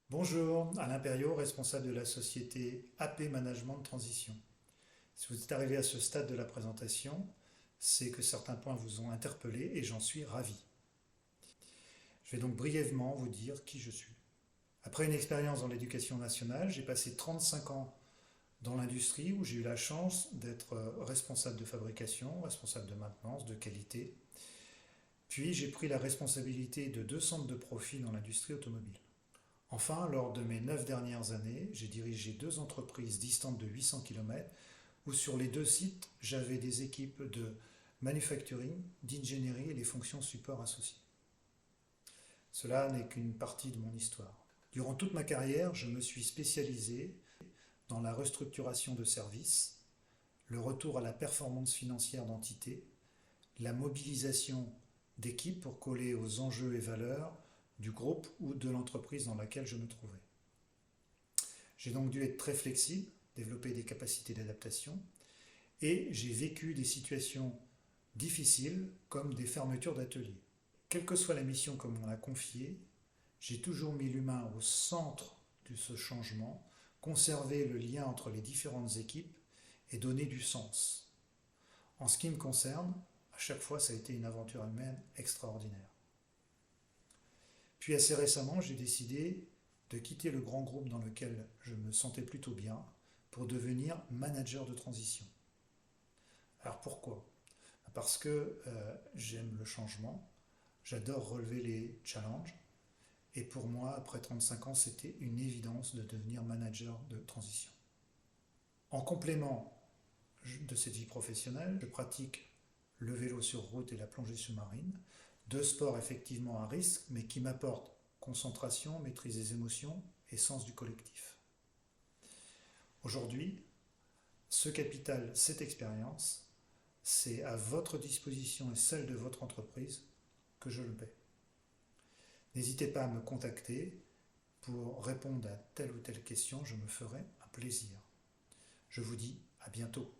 Bonjour, Alain Perriot, responsable de la société AP Management de Transition. Si vous êtes arrivé à ce stade de la présentation, c'est que certains points vous ont interpellé et j'en suis ravi. Je vais donc brièvement vous dire qui je suis. Après une expérience dans l'éducation nationale, j'ai passé 35 ans dans l'industrie où j'ai eu la chance d'être responsable de fabrication, responsable de maintenance, de qualité. Puis j'ai pris la responsabilité de 2 centres de profit dans l'industrie automobile. Enfin, lors de mes 9 dernières années, j'ai dirigé 2 entreprises distantes de 800 km où sur les 2 sites, j'avais des équipes de manufacturing, d'ingénierie et les fonctions support associées. Cela n'est qu'une partie de mon histoire. Durant toute ma carrière, je me suis spécialisé dans la restructuration de services, le retour à la performance financière d'entités, la mobilisation d'équipes pour coller aux enjeux et valeurs du groupe ou de l'entreprise dans laquelle je me trouvais. J'ai donc dû être très flexible, développer des capacités d'adaptation, et j'ai vécu des situations difficiles comme des fermetures d'ateliers. Quelle que soit la mission qu'on m'en a confiée, j'ai toujours mis l'humain au centre de ce changement, conservé le lien entre les différentes équipes et donné du sens. En ce qui me concerne, à chaque fois, ça a été une aventure humaine extraordinaire. Puis assez récemment, j'ai décidé de quitter le grand groupe dans lequel je me sentais plutôt bien pour devenir manager de transition. Alors pourquoi? Parce que j'aime le changement, j'adore relever les challenges, et pour moi, après 35 ans, c'était une évidence de devenir manager de transition. En complément de cette vie professionnelle, je pratique le vélo sur route et la plongée sous-marine, deux sports effectivement à risque, mais qui m'apportent concentration, maîtrise des émotions et sens du collectif. Aujourd'hui, ce capital, cette expérience, c'est à votre disposition et celle de votre entreprise que je le paie. N'hésitez pas à me contacter pour répondre à telle ou telle question, je me ferai un plaisir. Je vous dis à bientôt.